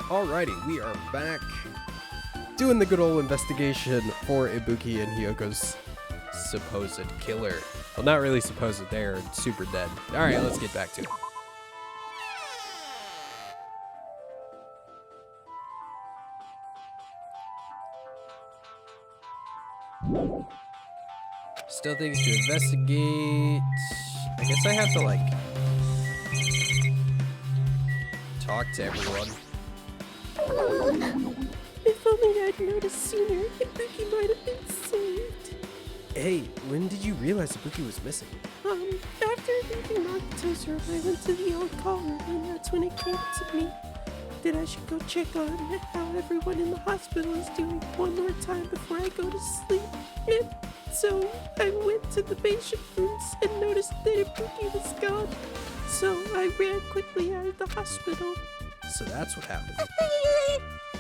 Alrighty, we are back doing the good old investigation for Ibuki and Hyoko's supposed killer. Well, not really supposed, they're super dead. Alright, let's get back to it. Still things to investigate. I guess I have to, like, talk to everyone. If only I'd noticed sooner, Ibuki might have been saved. Hey, when did you realize Ibuki was missing? After leaving Nagato's room, I went to the on-call room, and that's when it came to me that I should go check on how everyone in the hospital is doing one more time before I go to sleep. And so I went to the patient rooms and noticed that Ibuki was gone. So I ran quickly out of the hospital. So that's what happened.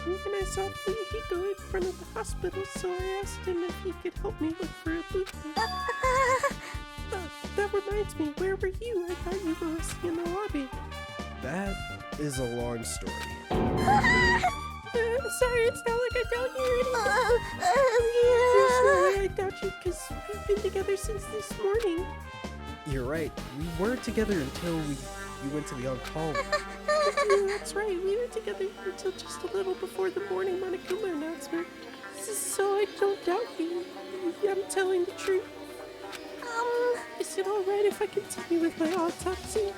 And then I saw Fuyuhiko in front of the hospital, so I asked him if he could help me look for Ibuki. That reminds me, where were you? I thought you were resting in the lobby. That is a long story. I'm sorry, it's not like I doubt you or anything. Usually I doubt you because we've been together since this morning. You're right. We were together until you went to the on-call. Yeah, that's right. We were together until just a little before the morning Monokuma announcement. So I don't doubt you. I'm telling the truth. Is it alright if I continue with my autopsy?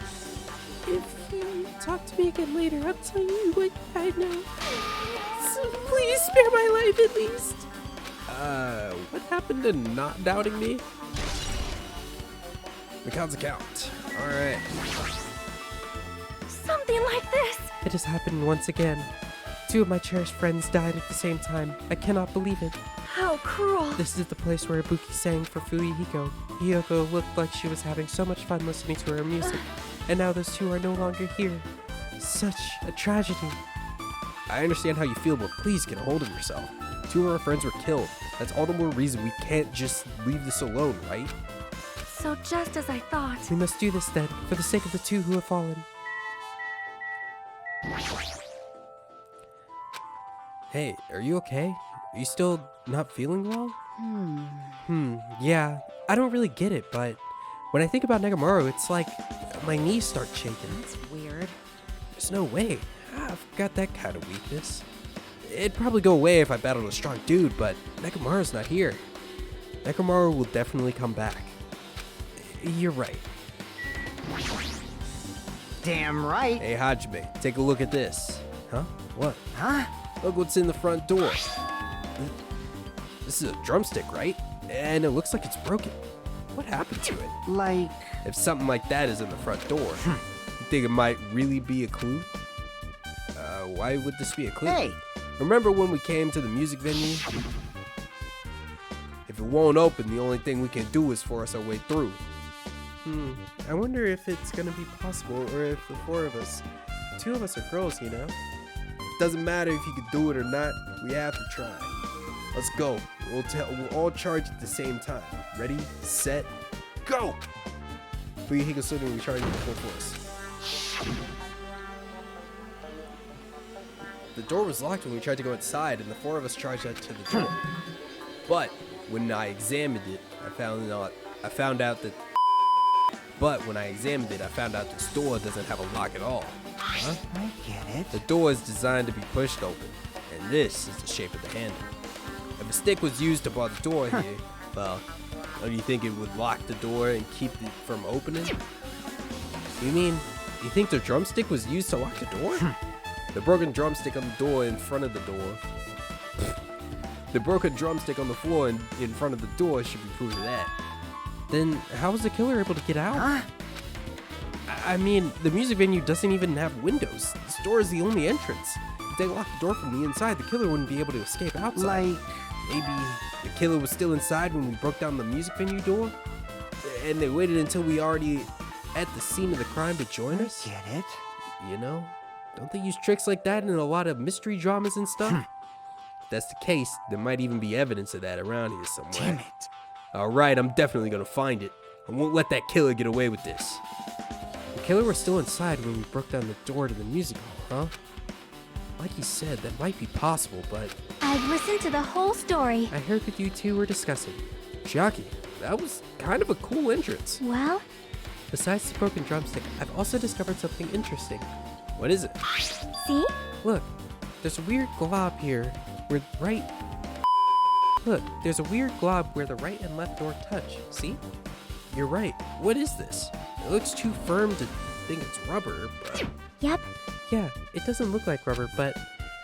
If you talk to me again later, I'll tell you what I know. So please spare my life at least. What happened to not doubting me? The count's a count. Alright. Something like this! It has happened once again. 2 of my cherished friends died at the same time. I cannot believe it. How cruel! This is the place where Ibuki sang for Fuyuhiko. Hyoko looked like she was having so much fun listening to her music, and now those 2 are no longer here. Such a tragedy. I understand how you feel, but please get a hold of yourself. 2 of our friends were killed. That's all the more reason we can't just leave this alone, right? So just as I thought. We must do this then, for the sake of the 2 who have fallen. Hey, are you okay? Are you still not feeling well? Yeah, I don't really get it, but when I think about Negamaro, it's like my knees start shaking. That's weird. There's no way. I've got that kind of weakness. It'd probably go away if I battled a strong dude, but Nekomaru's not here. Nekomaru will definitely come back. You're right. Damn right. Hey, Hajime, take a look at this. Huh? What? Huh? Look what's in the front door. This is a drumstick, right? And it looks like it's broken. What happened to it? Like, If something like that is in the front door, you think it might really be a clue? Why would this be a clue? hey, Remember when we came to the music venue? If it won't open, the only thing we can do is force our way through. I wonder if it's gonna be possible, or if the 4 of us, 2 of us are girls, you know? Doesn't matter if you can do it or not, we have to try. Let's go. We'll all charge at the same time. Ready, set, go! Fuyuhiko Sudden, we charge at full force. The door was locked when we tried to go inside, and the 4 of us charged out to the door. But when I examined it, I found out this door doesn't have a lock at all. Huh? I get it. The door is designed to be pushed open, and this is the shape of the handle. If a stick was used to bar the door here, well, don't you think it would lock the door and keep it from opening? You think the drumstick was used to lock the door? The broken drumstick on the door in front of the door. The broken drumstick on the floor in front of the door should be proof of that. Then how was the killer able to get out? Huh? I mean, the music venue doesn't even have windows. This door is the only entrance. If they locked the door from the inside, the killer wouldn't be able to escape outside. Like, Maybe the killer was still inside when we broke down the music venue door? And they waited until we already at the scene of the crime to join I us? get it. You know? Don't they use tricks like that in a lot of mystery dramas and stuff? If that's the case, there might even be evidence of that around here somewhere. Damn it. Alright, I'm definitely gonna find it. I won't let that killer get away with this. The killer was still inside when we broke down the door to the music hall, huh? Like you said, that might be possible, but I've listened to the whole story. I heard that you two were discussing. Chiaki, that was kind of a cool entrance. Well, Besides the broken drumstick, I've also discovered something interesting. What is it? see? Look, there's a weird glob here where Look, there's a weird glob where the right and left door touch. See? You're right. What is this? It looks too firm to think it's rubber, but... Yep. Yeah, it doesn't look like rubber, but...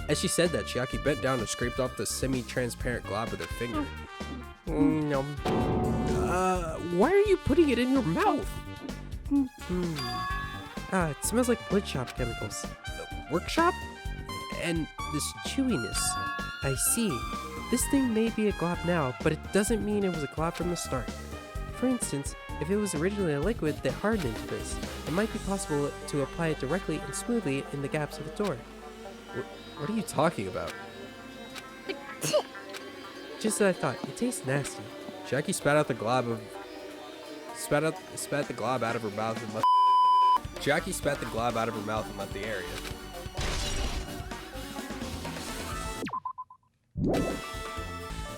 As she said that, Chiaki bent down and scraped off the semi-transparent glob with her finger. Why are you putting it in your mouth? It smells like wood shop chemicals. Workshop? And this chewiness. I see. This thing may be a glob now, but it doesn't mean it was a glob from the start. For instance, if it was originally a liquid that hardened into this, it might be possible to apply it directly and smoothly in the gaps of the door. What are you talking about? Just as I thought, it tastes nasty. Chiaki spat the glob out of her mouth and left. Chiaki spat the glob out of her mouth and left the area.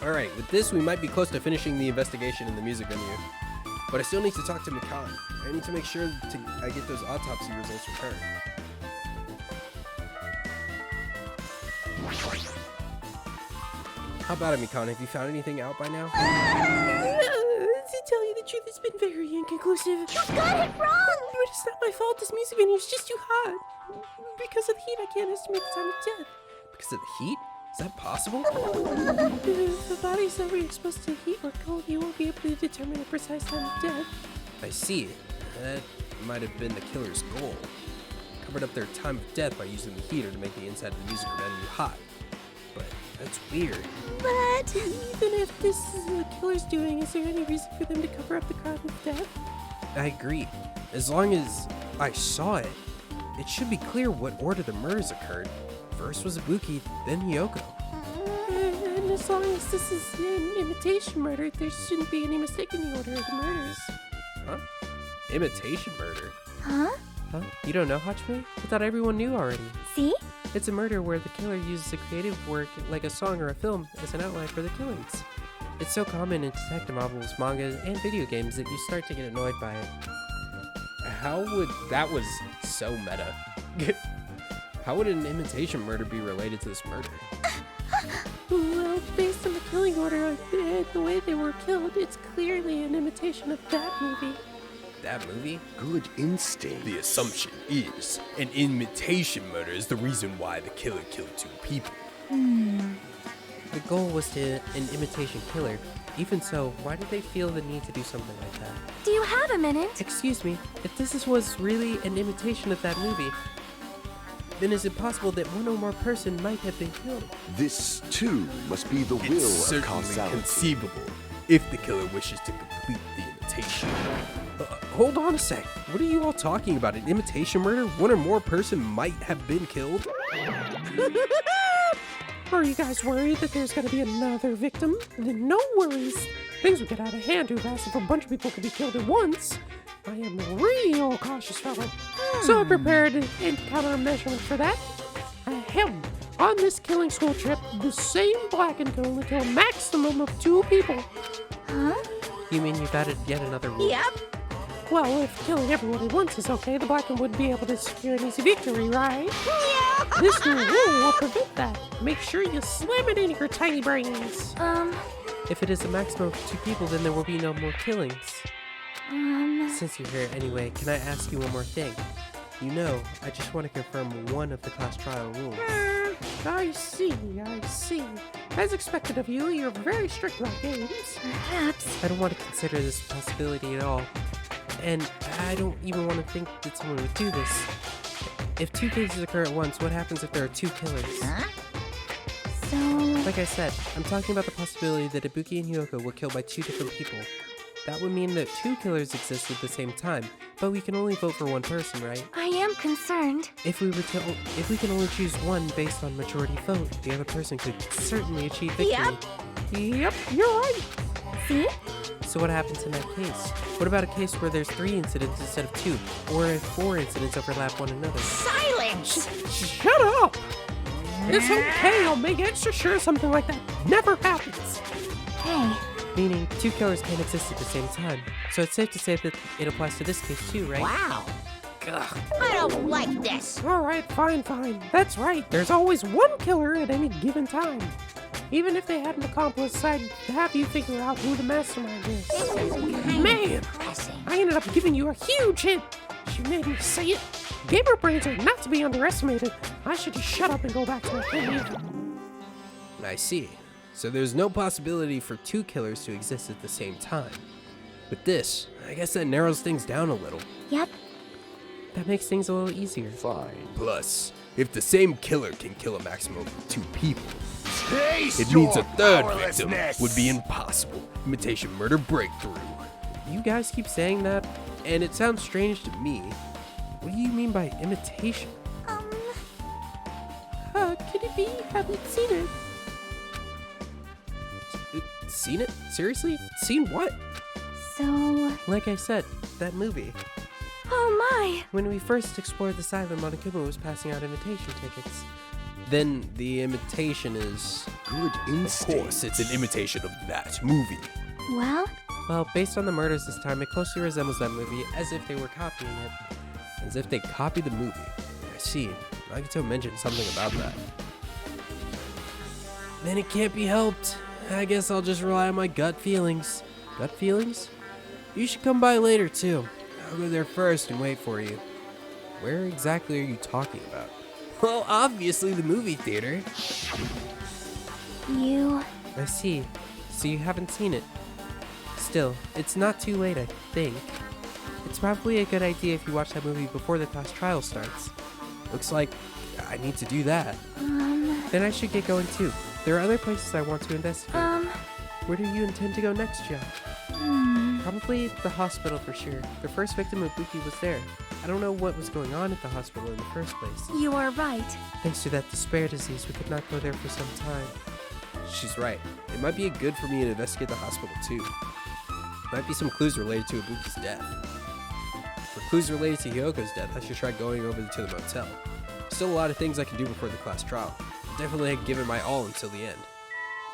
Alright, with this we might be close to finishing the investigation in the music venue. But I still need to talk to Mikan. I need to make sure I get those autopsy results from her. How about it, Mikan? Have you found anything out by now? To tell you the truth, it's been very inconclusive. You got it wrong! But it's not my fault. This music venue is just too hot. Because of the heat, I can't estimate the time of death. Because of the heat? Is that possible? If the body's never exposed to heat or cold, you won't be able to determine a precise time of death. I see. That might have been the killer's goal. Covered up their time of death by using the heater to make the inside of the music venue hot. But that's weird. But even if this is what the killer's doing, is there any reason for them to cover up the crime of death? I agree. As long as I saw it, it should be clear what order the murders occurred. First was Ibuki, then Hiyoko. And as long as this is an imitation murder, there shouldn't be any mistake in the order of the murders. Huh? Imitation murder? Huh? Huh? You don't know, Hajime? I thought everyone knew already. See? It's a murder where the killer uses a creative work like a song or a film as an outline for the killings. It's so common in detective novels, mangas, and video games that you start to get annoyed by it. That was so meta. How would an imitation murder be related to this murder? Well, based on the killing order and the way they were killed, it's clearly an imitation of that movie. That movie? Good instinct. The assumption is an imitation murder is the reason why the killer killed two people. The goal was an imitation killer. Even so, why did they feel the need to do something like that? Do you have a minute? Excuse me, if this was really an imitation of that movie, then is it possible that one or more person might have been killed? This, too, must be the will It's of certainly causality. conceivable if the killer wishes to complete the imitation. Hold on a sec. What are you all talking about? An imitation murder? One or more person might have been killed? Are you guys worried that there's gonna be another victim? Then no worries. Things will get out of hand too fast if a bunch of people could be killed at once. I am a real cautious fellow. So I prepared a countermeasure for that. Ahem. On this killing school trip, the same blackened can only kill a maximum of 2 people. Huh? You mean you've added yet another rule? Yep. Well, if killing everyone at once is okay, the blackened wouldn't be able to secure an easy victory, right? Yeah. This new rule will prevent that. Make sure you slam it in your tiny brains. If it is a maximum of 2 people, then there will be no more killings. Since you're here anyway, can I ask you one more thing? You know, I just want to confirm one of the class trial rules. I see. As expected of you, you're very strict about games. Perhaps. I don't want to consider this a possibility at all. And I don't even want to think that someone would do this. If 2 cases occur at once, what happens if there are 2 killers? Huh? So... Like I said, I'm talking about the possibility that Ibuki and Hiyoko were killed by 2 different people. That would mean that 2 killers exist at the same time, but we can only vote for one person, right? I am concerned. If we can only choose one based on majority vote, the other person could certainly achieve victory. Yep, you're right. See? So what happens in that case? What about a case where there's 3 incidents instead of 2, or if 4 incidents overlap one another? Silence! Shut up! It's okay, I'll make extra sure something like that never happens. Hey, Meaning, two killers can't exist at the same time. So it's safe to say that it applies to this case too, right? Wow. Ugh. I don't like this. Alright, fine. That's right. There's always one killer at any given time. Even if they had an accomplice, I'd have you figure out who the mastermind is. This is kind Man, of depressing. I ended up giving you a huge hint. She made me say it. Gamer brains are not to be underestimated. I should just shut up and go back to my cave. I see. So there's no possibility for two killers to exist at the same time. With this, I guess that narrows things down a little. yep. That makes things a little easier. Fine. Plus, if the same killer can kill a maximum of two people, Taste it means a your third victim powerlessness. would be impossible. Imitation murder breakthrough. You guys keep saying that, and it sounds strange to me. What do you mean by imitation? Could it be? Haven't seen it. Seen it? Seriously? Seen what? So, Like I said, that movie. oh my. When we first explored this island, Monokuma was passing out invitation tickets. Then the imitation is... Good Of instinct. course, it's an imitation of that movie. Well, Well, based on the murders this time, it closely resembles that movie, as if they were copying it. As if they copied the movie. I see. Nagito mentioned something about that. Then it can't be helped. I guess I'll just rely on my gut feelings. Gut feelings? You should come by later, too. I'll go there first and wait for you. Where exactly are you talking about? Well, obviously the movie theater. you. I see. So you haven't seen it. Still, it's not too late, I think. It's probably a good idea if you watch that movie before the class trial starts. Looks like I need to do that. Then I should get going too. There are other places I want to investigate. Where do you intend to go next, John? Probably the hospital for sure. The first victim of Buki was there. I don't know what was going on at the hospital in the first place. You are right. Thanks to that despair disease, we could not go there for some time. She's right. It might be good for me to investigate the hospital too. Might be some clues related to Ibuki's death. For clues related to Hyoko's death, I should try going over to the motel. Still a lot of things I can do before the class trial. Definitely have given my all until the end.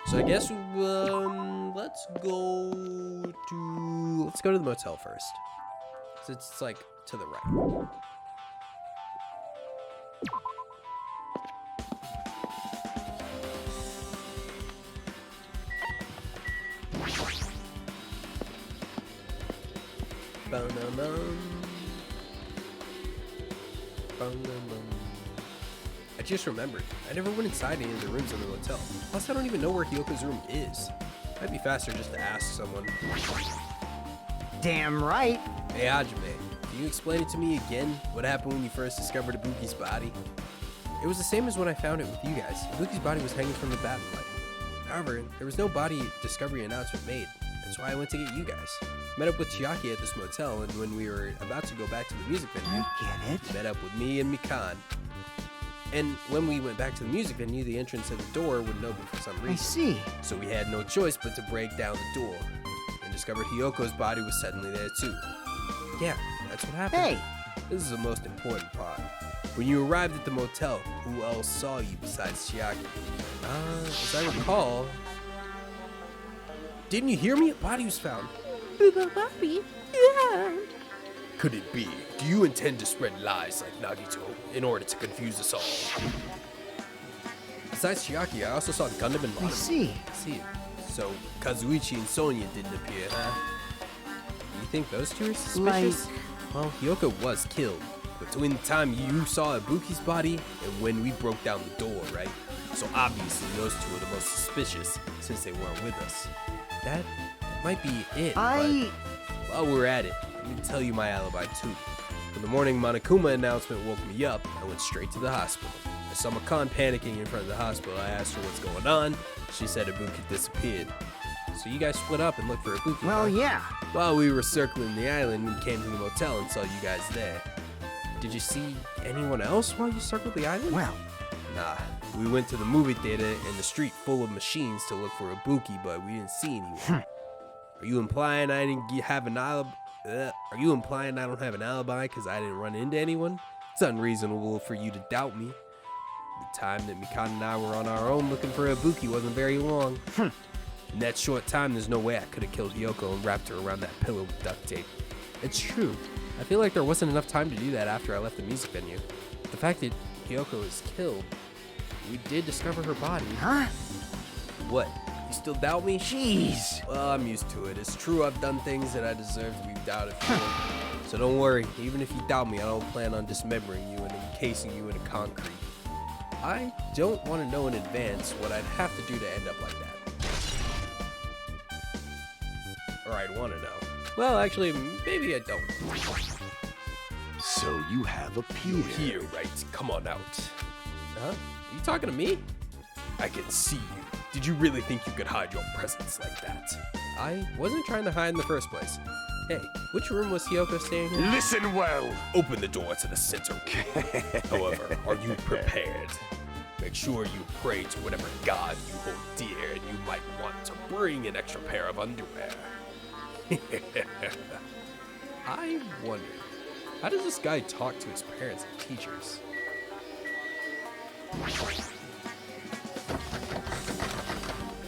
So I guess let's go to the motel first. So it's like to the right. Bum-dum-dum. Bum-dum-dum. I just remembered, I never went inside any of the rooms in the motel. Plus, I don't even know where Hyoko's room is. Might be faster just to ask someone. Damn right. Hey Hajime, can you explain it to me again? What happened when you first discovered Ibuki's body? It was the same as when I found it with you guys. Ibuki's body was hanging from the bathroom light. However, there was no body discovery announcement made. That's why I went to get you guys. Met up with Chiaki at this motel, and when we were about to go back to the music venue, I get it. met up with me and Mikan. And when we went back to the music venue, the entrance to the door wouldn't open for some I reason. see. So we had no choice but to break down the door, and discovered Hyoko's body was suddenly there too. Yeah, that's what happened. Hey, This is the most important part. When you arrived at the motel, who else saw you besides Chiaki? As I recall... Didn't you hear me? A body was found. Bobby? Yeah. Could it be? Do you intend to spread lies like Nagito in order to confuse us all? Besides Chiaki, I also saw Gundam and I Mononoke. see. So Kazuichi and Sonya didn't appear, huh? You think those two are suspicious? Well, Hyoko was killed between the time you saw Ibuki's body and when we broke down the door, right? So obviously those two are the most suspicious since they weren't with us. That might be it. I... But while we're at it, let me tell you my alibi too. When the morning Monokuma announcement woke me up, I went straight to the hospital. I saw Makan panicking in front of the hospital. I asked her what's going on. She said Ibuki disappeared. So you guys split up and looked for Ibuki. Well, huh? yeah. While we were circling the island, we came to the motel and saw you guys there. Did you see anyone else while you circled the island? Well, Nah, we went to the movie theater in the street full of machines to look for Ibuki, but we didn't see anyone. Are you implying I didn't have an alibi? Are you implying I don't have an alibi because I didn't run into anyone? It's unreasonable for you to doubt me. The time that Mikata and I were on our own looking for Ibuki wasn't very long. In that short time, there's no way I could have killed Hiyoko and wrapped her around that pillow with duct tape. It's true. I feel like there wasn't enough time to do that after I left the music venue. The fact that Hiyoko was killed, we did discover her body. Huh? What? You still doubt me? Jeez. Well, I'm used to it. It's true I've done things that I deserve to be doubted for. So don't worry. Even if you doubt me, I don't plan on dismembering you and encasing you in concrete. I don't want to know in advance what I'd have to do to end up like that. Or I'd want to know. Well, actually, maybe I don't. So you have appeared. Here, right? Come on out. Huh? Are you talking to me? I can see you. Did you really think you could hide your presence like that? I wasn't trying to hide in the first place. Hey, which room was Hiyoko staying in? Listen well. Open the door to the center room. However, are you prepared? Make sure you pray to whatever god you hold dear, and you might want to bring an extra pair of underwear. I wonder, how does this guy talk to his parents and teachers?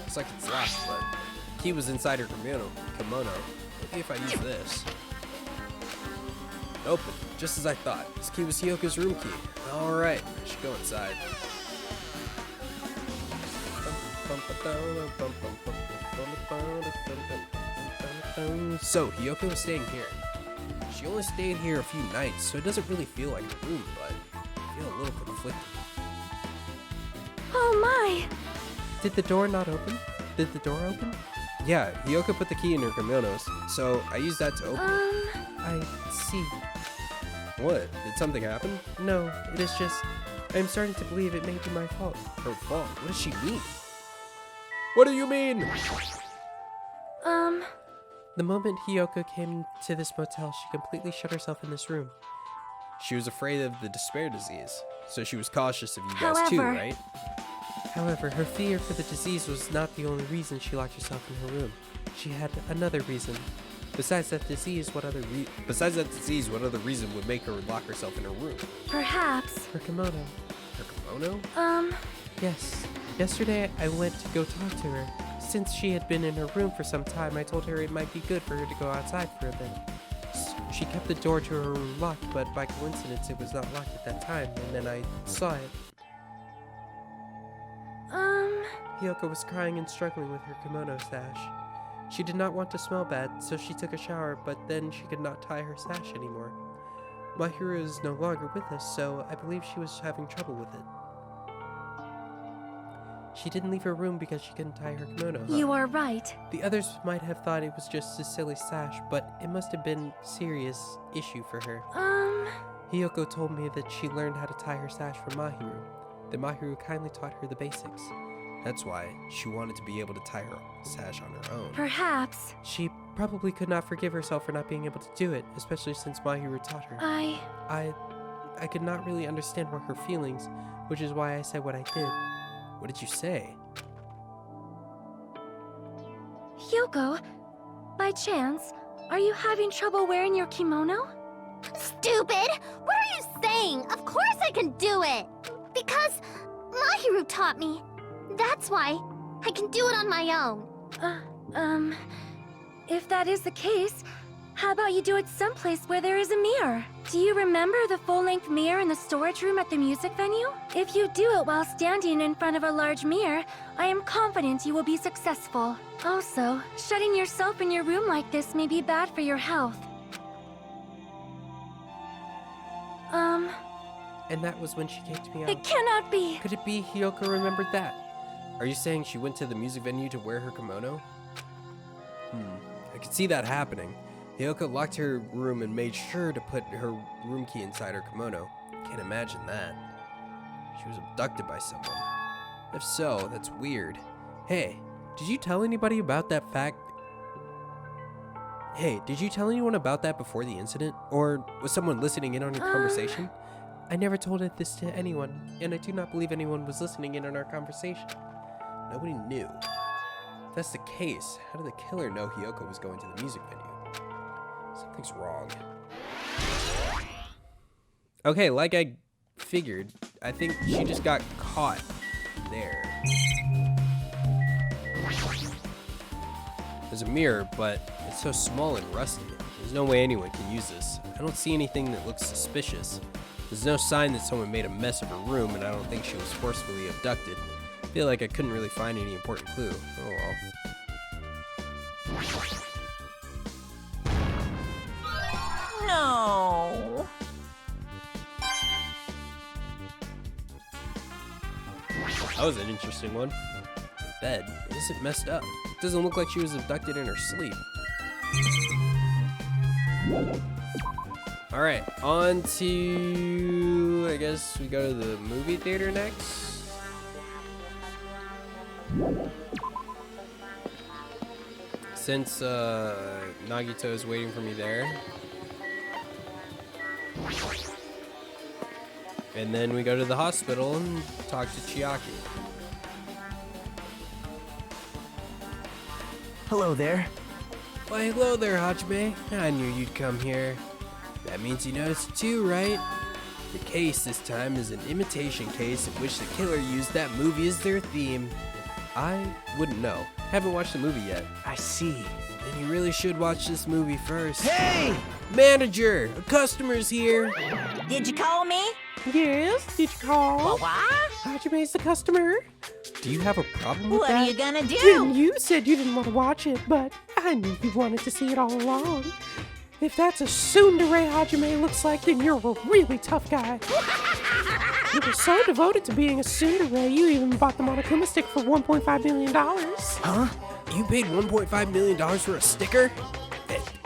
Looks like it's locked, but the key was inside her kimono. Maybe if I use this. Open, just as I thought. This key was Hiyoko's room key. Alright, I should go inside. So, Hiyoko was staying here. She only stayed here a few nights, so it doesn't really feel like a room, but I feel a little conflicted. Oh my! Did the door not open? Did the door open? Yeah, Hiyoko put the key in her kimonos, so I used that to open it. I see. What? Did something happen? No, it is just, I'm starting to believe it may be my fault. Her fault? What does she mean? What do you mean? The moment Hiyoko came to this motel, she completely shut herself in this room. She was afraid of the despair disease, so she was cautious of you guys too, However- right? However, her fear for the disease was not the only reason she locked herself in her room. She had another reason. Besides that disease, what other reason would make her lock herself in her room? Perhaps. Her kimono. Her kimono? Yes. Yesterday, I went to go talk to her. Since she had been in her room for some time, I told her it might be good for her to go outside for a bit. She kept the door to her room locked, but by coincidence, it was not locked at that time, and then I saw it. Hiyoko was crying and struggling with her kimono stash. She did not want to smell bad, so she took a shower, but then she could not tie her sash anymore. Mahiru is no longer with us, so I believe she was having trouble with it. She didn't leave her room because she couldn't tie her kimono. You are right. The others might have thought it was just a silly sash, but it must have been a serious issue for her. Hiyoko told me that she learned how to tie her sash from Mahiru. That Mahiru kindly taught her the basics. That's why she wanted to be able to tie her sash on her own. Perhaps. She probably could not forgive herself for not being able to do it, especially since Mahiru taught her. I could not really understand her feelings, which is why I said what I did. What did you say? Hyoko, by chance, are you having trouble wearing your kimono? Stupid! What are you saying? Of course I can do it! Because Mahiru taught me. That's why I can do it on my own. If that is the case, how about you do it someplace where there is a mirror? Do you remember the full-length mirror in the storage room at the music venue? If you do it while standing in front of a large mirror, I am confident you will be successful. Also, shutting yourself in your room like this may be bad for your health. And that was when she kicked me out. It cannot be! Could it be Hiyoko remembered that? Are you saying she went to the music venue to wear her kimono? I could see that happening. Hiyoko locked her room and made sure to put her room key inside her kimono. Can't imagine that. She was abducted by someone. If so, that's weird. Hey, did you tell anybody about that fact? Hey, did you tell anyone about that before the incident? Or was someone listening in on your conversation? I never told this to anyone, and I do not believe anyone was listening in on our conversation. Nobody knew. If that's the case, how did the killer know Hiyoko was going to the music venue? Something's wrong. Okay, like I figured. I think she just got caught there. There's a mirror, but it's so small and rusty. There's no way anyone can use this. I don't see anything that looks suspicious. There's no sign that someone made a mess of her room, and I don't think she was forcefully abducted. I feel like I couldn't really find any important clue. Oh well. No. That was an interesting one. Bed isn't messed up. It doesn't look like she was abducted in her sleep. Alright, on to... I guess we go to the movie theater next. Since Nagito is waiting for me there. And then we go to the hospital and talk to Chiaki. Hello there. Why, hello there, Hajime. I knew you'd come here. That means you noticed it too, right? The case this time is an imitation case in which the killer used that movie as their theme. I wouldn't know. Haven't watched the movie yet. I see. Then you really should watch this movie first. Hey! Manager! A customer's here! Did you call me? Yes, did you call? What? Hajime's the customer. Do you have a problem with What that? are you gonna do? Jim, you said you didn't want to watch it, but I knew you wanted to see it all along. If that's a tsundere Hajime looks like, then you're a really tough guy. You were so devoted to being a tsundere, you even bought the Monokuma stick for $1.5 million. Huh? You paid $1.5 million for a sticker?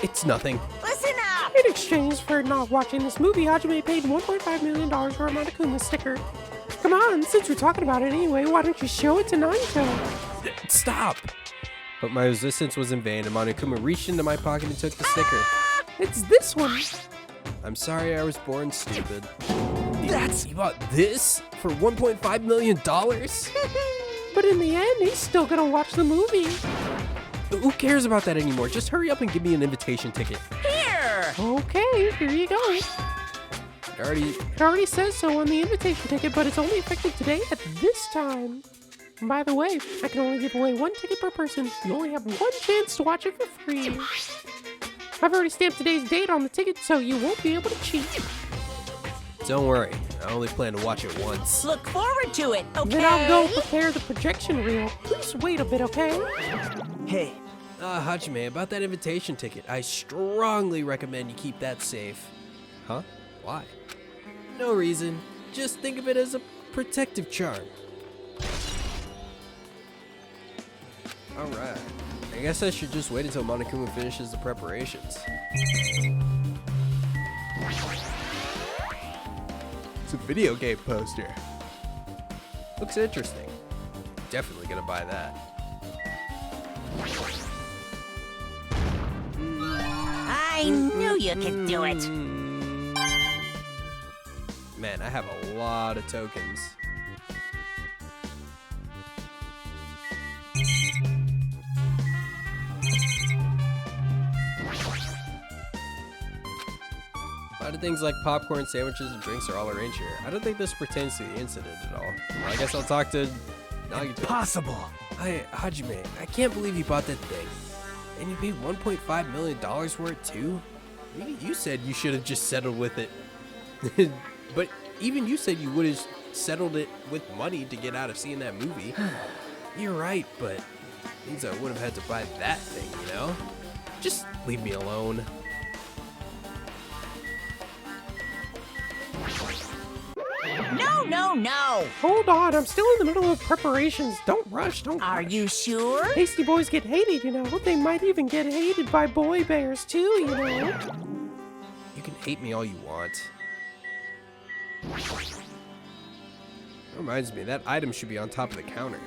It's nothing. Listen up. In exchange for not watching this movie, Hajime paid $1.5 million for a Monokuma sticker. Come on, since we're talking about it anyway, why don't you show it to Nagito? Stop! But my resistance was in vain, and Monokuma reached into my pocket and took the sticker. It's this one. I'm sorry I was born stupid. You bought this for $1.5 million? But in the end, he's still gonna watch the movie. Who cares about that anymore? Just hurry up and give me an invitation ticket. Here. Okay, here you go. It already says so on the invitation ticket, but it's only effective today at this time. And by the way, I can only give away one ticket per person. You only have one chance to watch it for free. I've already stamped today's date on the ticket, so you won't be able to cheat. Don't worry, I only plan to watch it once. Look forward to it, okay? Then I'll go prepare the projection reel. Please wait a bit, okay? Hey, Hajime, about that invitation ticket, I strongly recommend you keep that safe. Huh? Why? No reason. Just think of it as a protective charm. Alright. I guess I should just wait until Monokuma finishes the preparations. It's a video game poster. Looks interesting. Definitely gonna buy that. I knew you could do it. Man, I have a lot of tokens. A lot of things like popcorn, sandwiches, and drinks are all arranged here. I don't think this pertains to the incident at all. Well, I guess I'll talk to Nagito. impossible. Hajime, I can't believe you bought that thing. And you paid $1.5 million for it too? Even you said you should have just settled with it. But even you said you would have settled it with money to get out of seeing that movie. You're right, but it means I would have had to buy that thing, you know? Just leave me alone. No, no, no. Hold on, I'm still in the middle of preparations. Don't rush, don't Are rush. you sure? Hasty boys get hated, you know. They might even get hated by boy bears too, you know. You can hate me all you want. That reminds me, that item should be on top of the counter.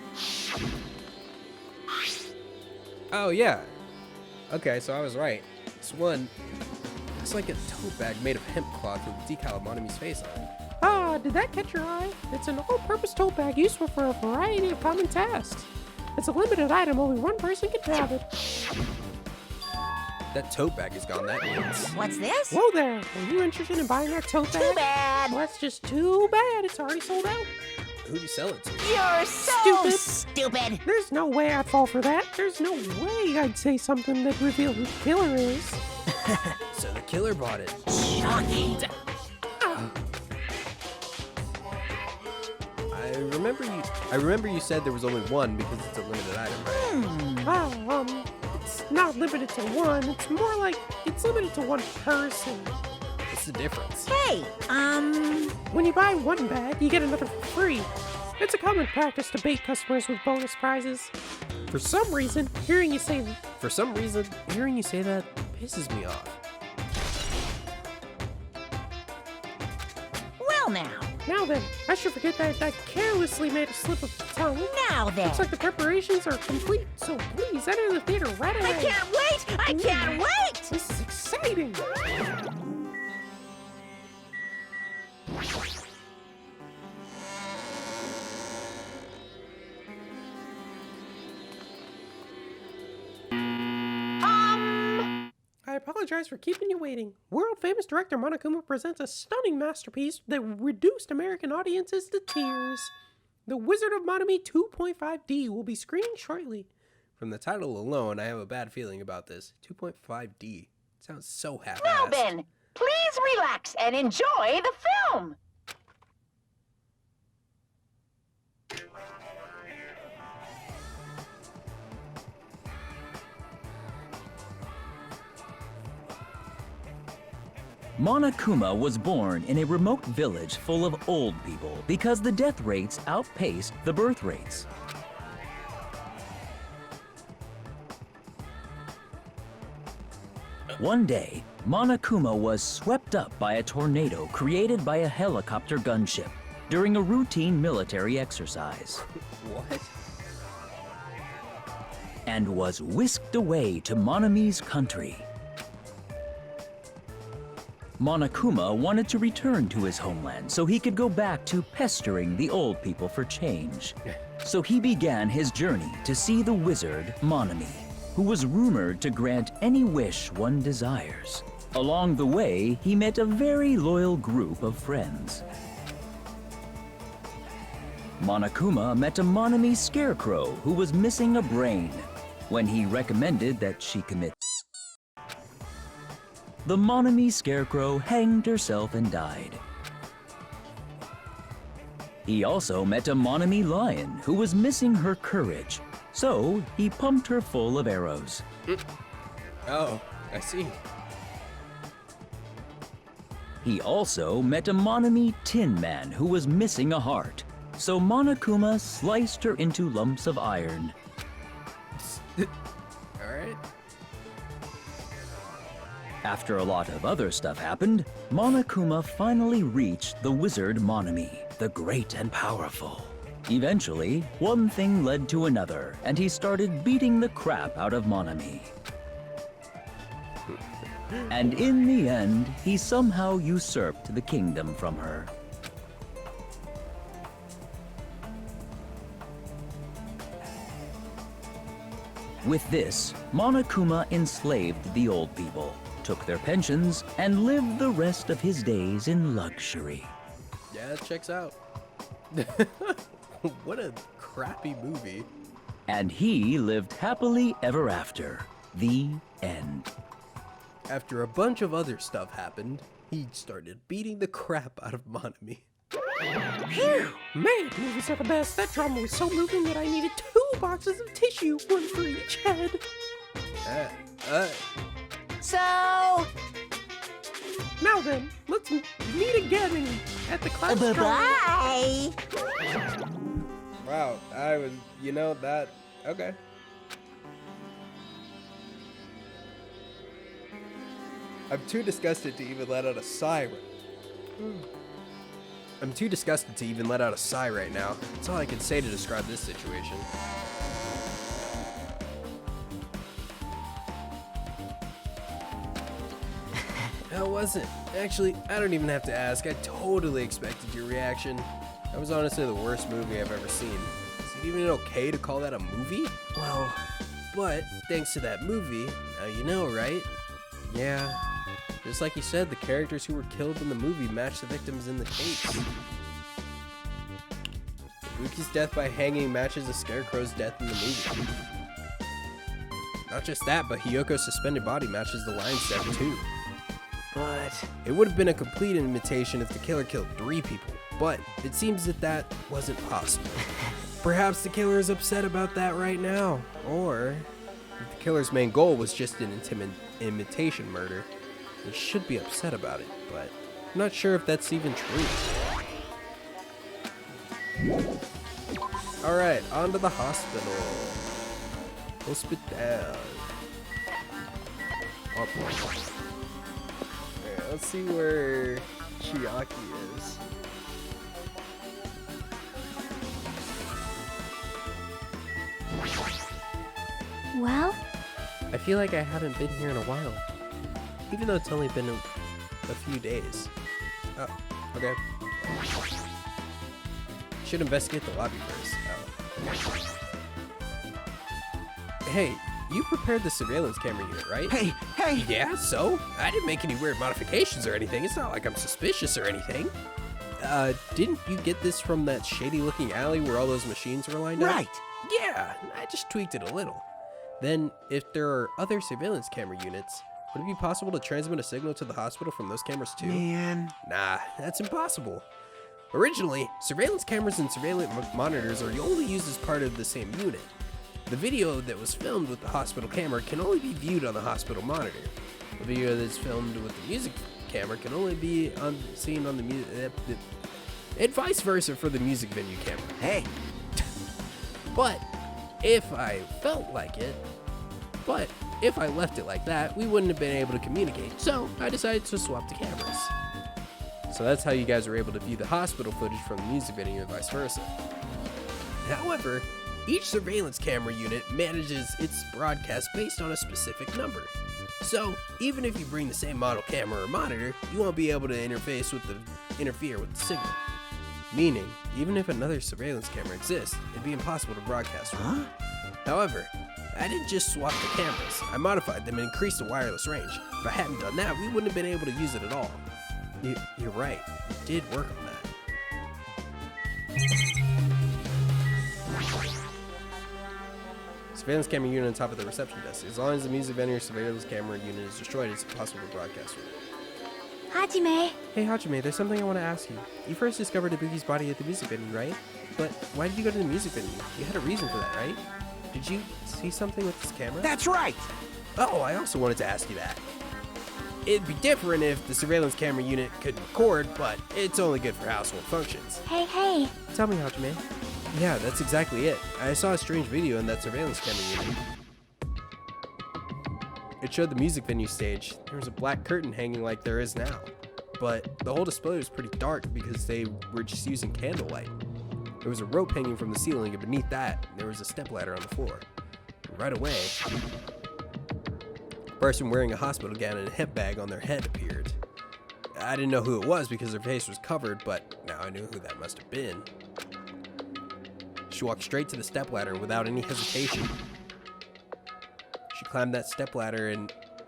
Oh, yeah. Okay, so I was right. This one, it's like a tote bag made of hemp cloth with a decal of Monami's face on it. Ah, did that catch your eye? It's an all-purpose tote bag useful for a variety of common tasks. It's a limited item, only one person can have it. That tote bag is gone, that means. What's this? Whoa there! Are you interested in buying that tote bag? Too bad. Well, that's just too bad. It's already sold out. Who'd you sell it to? You're so Stupid. stupid. There's no way I'd fall for that. There's no way I'd say something that revealed who the killer is. So the killer bought it. Shocking. I remember you said there was only one because it's a limited item, right? Well, it's not limited to one. It's more like it's limited to one person. What's the difference? Hey, When you buy one bag, you get another for free. It's a common practice to bait customers with bonus prizes. For some reason, hearing you say that pisses me off. well now. Now then, I should forget that I carelessly made a slip of the tongue. Now then. Looks like the preparations are complete, so please enter the theater right away. I can't wait! I can't wait! This is exciting! I apologize for keeping you waiting. World-famous director Monokuma presents a stunning masterpiece that reduced American audiences to tears. The Wizard of Monomi 2.5D will be screening shortly. From the title alone, I have a bad feeling about this. 2.5D. Sounds so Now half-assed. then, please relax and enjoy the film. Monokuma was born in a remote village full of old people because the death rates outpaced the birth rates. One day, Monokuma was swept up by a tornado created by a helicopter gunship during a routine military exercise What? and was whisked away to Monomi's country. Monokuma wanted to return to his homeland so he could go back to pestering the old people for change. So he began his journey to see the wizard Monomi, who was rumored to grant any wish one desires. Along the way, he met a very loyal group of friends. Monokuma met a Monomi scarecrow who was missing a brain. When he recommended that she commit, the Monomi scarecrow hanged herself and died. He also met a Monomi lion who was missing her courage, so he pumped her full of arrows. Oh, I see. He also met a Monomi tin man who was missing a heart, so Monokuma sliced her into lumps of iron. Alright. After a lot of other stuff happened, Monokuma finally reached the wizard Monomi, the great and powerful. Eventually, one thing led to another, and he started beating the crap out of Monomi. And in the end, he somehow usurped the kingdom from her. With this, Monokuma enslaved the old people, took their pensions, and lived the rest of his days in luxury. Yeah, that checks out. What a crappy movie. And he lived happily ever after. The end. After a bunch of other stuff happened, he started beating the crap out of Monomi. Phew! Man, movies are the best. That drama was so moving that I needed 2 boxes of tissue, one for each head. So, Now then, let's meet again at the class. bye-bye. Wow, okay. I'm too disgusted to even let out a sigh. I'm too disgusted to even let out a sigh right now. That's all I can say to describe this situation. How was it? Actually, I don't even have to ask. I totally expected your reaction. That was honestly the worst movie I've ever seen. Is it even okay to call that a movie? Well, But thanks to that movie, now you know, right? Yeah, just like you said, the characters who were killed in the movie match the victims in the case. Ibuki's death by hanging matches the Scarecrow's death in the movie. Not just that, but Hiyoko's suspended body matches the lion's death too. But It would have been a complete imitation if the killer killed 3 people, but it seems that wasn't possible. Perhaps the killer is upset about that right now, or if the killer's main goal was just an imitation murder, he should be upset about it, but I'm not sure if that's even true. Alright, on to the hospital. Hospital. Oh, boy. Alright, let's see where Chiaki is. Well, I feel like I haven't been here in a while, even though it's only been a few days. Oh, okay. Should investigate the lobby first. Oh. Hey, you prepared the surveillance camera unit, right? hey! Yeah, so? I didn't make any weird modifications or anything. It's not like I'm suspicious or anything. Didn't you get this from that shady-looking alley where all those machines were lined up? Right. Yeah, I just tweaked it a little. Then, if there are other surveillance camera units, would it be possible to transmit a signal to the hospital from those cameras too? Man. Nah, that's impossible. Originally, surveillance cameras and surveillance monitors are only used as part of the same unit. The video that was filmed with the hospital camera can only be viewed on the hospital monitor. The video that's filmed with the music camera can only be seen on the music, and vice versa for the music venue camera. Hey. But if I felt like it, but if I left it like that, we wouldn't have been able to communicate. So I decided to swap the cameras. So that's how you guys were able to view the hospital footage from the music video and vice versa. However, each surveillance camera unit manages its broadcast based on a specific number. So even if you bring the same model camera or monitor, you won't be able to interfere with the signal. Meaning, even if another surveillance camera exists, it'd be impossible to broadcast from. Huh? However, I didn't just swap the cameras. I modified them and increased the wireless range. If I hadn't done that, we wouldn't have been able to use it at all. You're right. You did work on that. Surveillance camera unit on top of the reception desk. As long as the music venue surveillance camera unit is destroyed, it's impossible to broadcast from it. Hajime, Hey Hajime, there's something I want to ask you. You first discovered Ibuki's body at the music venue, right? But why did you go to the music venue? You had a reason for that, right? Did you see something with this camera? That's right. Oh, I also wanted to ask you that. It'd be different if the surveillance camera unit could record, but it's only good for household functions. hey. Tell me, Hajime. Yeah, that's exactly it. I saw a strange video in that surveillance camera unit. It showed the music venue stage. There was a black curtain hanging like there is now. But the whole display was pretty dark because they were just using candlelight. There was a rope hanging from the ceiling, and beneath that, there was a stepladder on the floor. And right away, a person wearing a hospital gown and a hip bag on their head appeared. I didn't know who it was because their face was covered, but now I knew who that must have been. She walked straight to the stepladder without any hesitation. She climbed that stepladder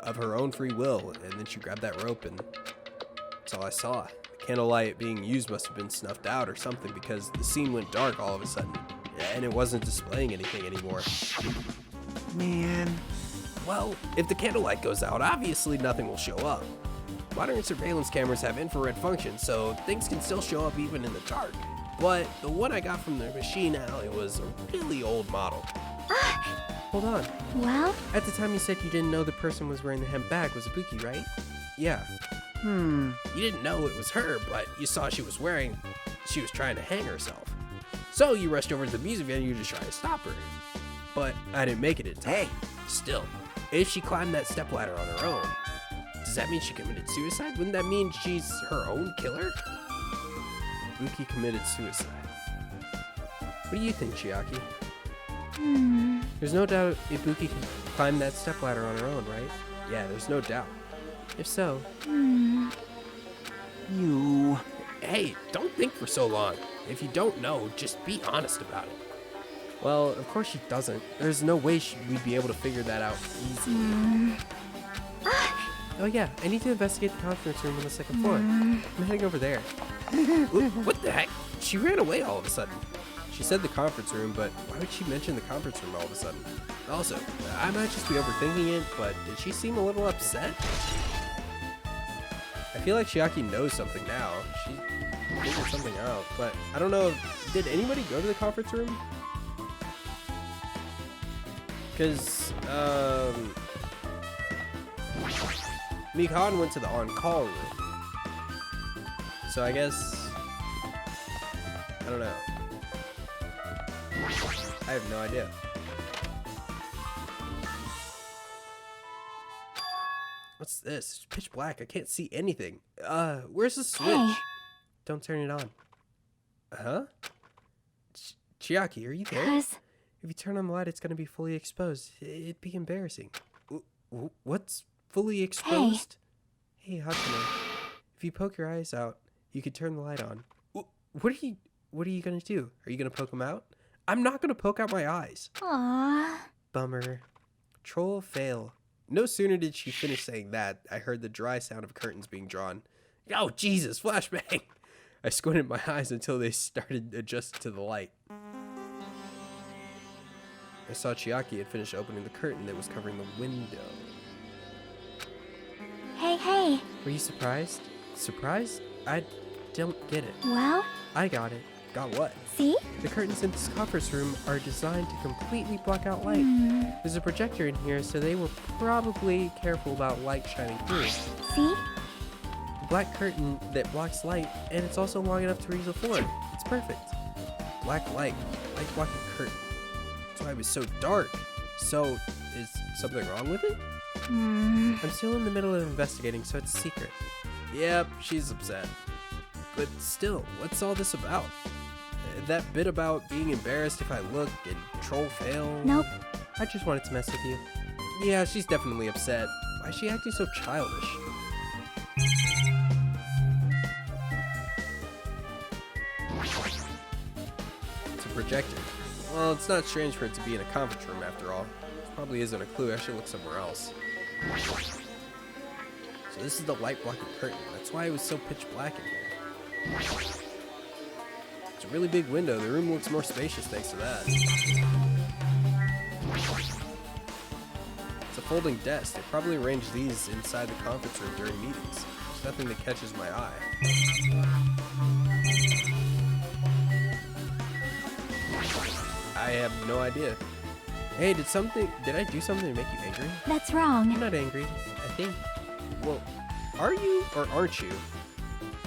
of her own free will, and then she grabbed that rope, and that's all I saw. The candlelight being used must have been snuffed out or something because the scene went dark all of a sudden, and it wasn't displaying anything anymore. Man. Well, if the candlelight goes out, obviously nothing will show up. Modern surveillance cameras have infrared functions, so things can still show up even in the dark. But the one I got from the machine alley was a really old model. Hold on. Well, At the time you said you didn't know the person was wearing the hemp bag was Ibuki, right? Yeah. Hmm. You didn't know it was her, but you saw she was trying to hang herself. So you rushed over to the music venue to try to stop her. But I didn't make it in time. Hey. Still, if she climbed that stepladder on her own, does that mean she committed suicide? Wouldn't that mean she's her own killer? Ibuki committed suicide. What do you think, Chiaki? There's no doubt Ibuki can climb that stepladder on her own, right? Yeah, there's no doubt. If so, You. hey, don't think for so long. If you don't know, just be honest about it. Well, of course she doesn't. There's no way we'd be able to figure that out easily. Oh yeah, I need to investigate the conference room on the second floor. I'm heading over there. What the heck? She ran away all of a sudden. She said the conference room, but why would she mention the conference room all of a sudden? Also, I might just be overthinking it, but did she seem a little upset? I feel like Chiaki knows something now. She figured something out, but I don't know. Did anybody go to the conference room? Because, Mikan went to the on-call room. So I guess, I don't know. I have no idea. What's this? It's pitch black. I can't see anything. Where's the switch? Hey. Don't turn it on. Huh? Chiaki, are you there? Cuz If you turn on the light, it's gonna be fully exposed. It'd be embarrassing. What's fully exposed? Hey, Hajime. If you poke your eyes out, you could turn the light on. What are you gonna do? Are you gonna poke them out? I'm not gonna poke out my eyes. Aww. Bummer. Troll fail. No sooner did she finish saying that, I heard the dry sound of curtains being drawn. Oh, Jesus, flashbang! I squinted my eyes until they started adjusting to the light. I saw Chiaki had finished opening the curtain that was covering the window. Hey. Were you surprised? Surprised? I don't get it. Well, I got it. Got what? see? The curtains in this conference room are designed to completely block out light. There's a projector in here, so they were probably careful about light shining through. See? The black curtain that blocks light, and it's also long enough to reach the floor. It's perfect. Black light blocking curtain. That's why it was so dark. So, is something wrong with it? I'm still in the middle of investigating, so it's a secret. Yep, she's upset. But still, what's all this about? That bit about being embarrassed if I look and troll fail? Nope. I just wanted to mess with you. Yeah, she's definitely upset. Why is she acting so childish? It's a projector. Well, it's not strange for it to be in a conference room after all. This probably isn't a clue. I should look somewhere else. So this is the light blocking curtain. That's why it was so pitch black in here. It's a really big window. The room looks more spacious thanks to that. It's a folding desk. They probably arranged these inside the conference room during meetings. There's nothing that catches my eye. I have no idea. Hey, did I do something to make you angry? That's wrong. I'm not angry, I think. Well, are you or aren't you?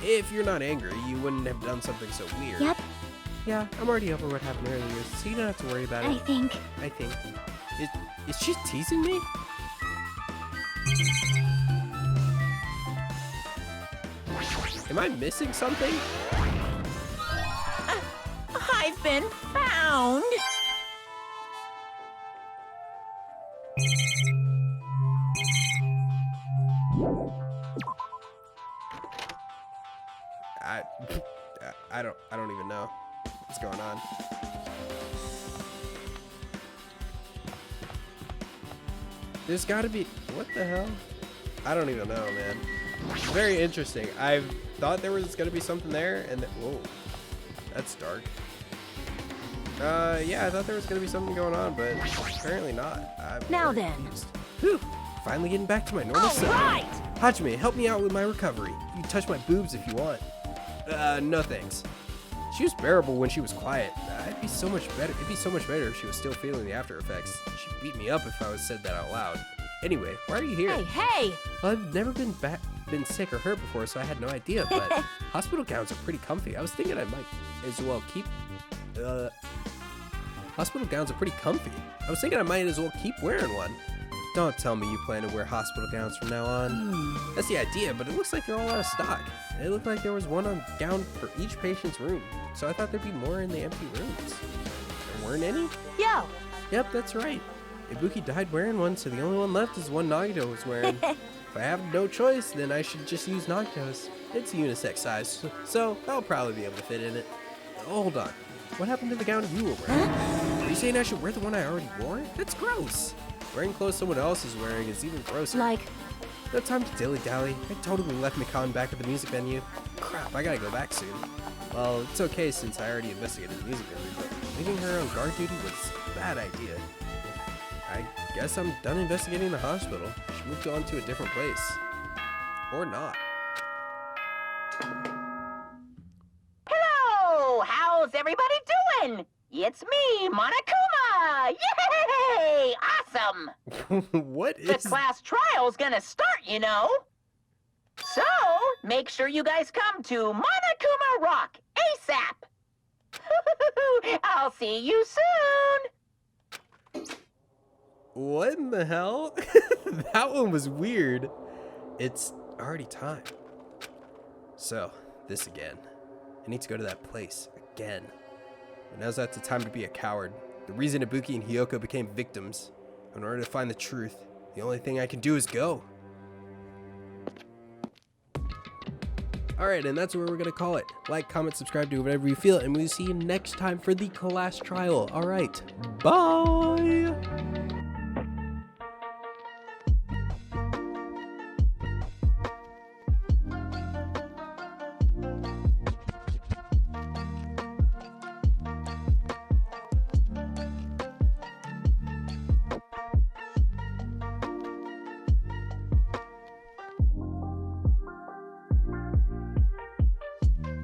If you're not angry, you wouldn't have done something so weird. Yep, Yeah, I'm already over what happened earlier, so you don't have to worry about it. I think. Is she teasing me? Am I missing something? I've been found! I don't even know what's going on. There's gotta be, what the hell? I don't even know, man. Very interesting. I thought there was gonna be something there, and whoa, that's dark. Yeah, I thought there was gonna be something going on, but apparently not. I'm Now very then. confused. Whew, finally getting back to my normal self. Right! Hajime, help me out with my recovery. You can touch my boobs if you want. No thanks. She was bearable when she was quiet. It'd be so much better if she was still feeling the after effects. She'd beat me up if I was said that out loud. Anyway, why are you here? Hey! Well, I've never been sick or hurt before, so I had no idea, but hospital gowns are pretty comfy. I was thinking I might as well keep... Hospital gowns are pretty comfy. I was thinking I might as well keep wearing one. Don't tell me you plan to wear hospital gowns from now on. That's the idea, but it looks like they're all out of stock. It looked like there was one gown for each patient's room, so I thought there'd be more in the empty rooms. There weren't any? Yo! Yep, that's right. Ibuki died wearing one, so the only one left is the one Nagito was wearing. If I have no choice, then I should just use Nagito's. It's unisex size, so I'll probably be able to fit in it. Hold on. What happened to the gown you were wearing? Are you saying I should wear the one I already wore? That's gross. Wearing clothes someone else is wearing is even grosser. Like, No time to dilly-dally. I totally left Mikan back at the music venue. Crap, I gotta go back soon. Well, it's okay since I already investigated the music venue, but leaving her on guard duty was a bad idea. I guess I'm done investigating the hospital. She moved on to a different place. Or not. Hello! How's everybody doing? It's me, Monokuma! Yay! Awesome! What The is... class trial's gonna start, you know. So, make sure you guys come to Monokuma Rock ASAP! I'll see you soon! What in the hell? That one was weird. It's already time. So, this again. I need to go to that place again. But now's not the time to be a coward. The reason Ibuki and Hiyoko became victims. In order to find the truth, the only thing I can do is go. Alright, and that's where we're gonna call it. Like, comment, subscribe, do whatever you feel, and we'll see you next time for the class trial. Alright, bye!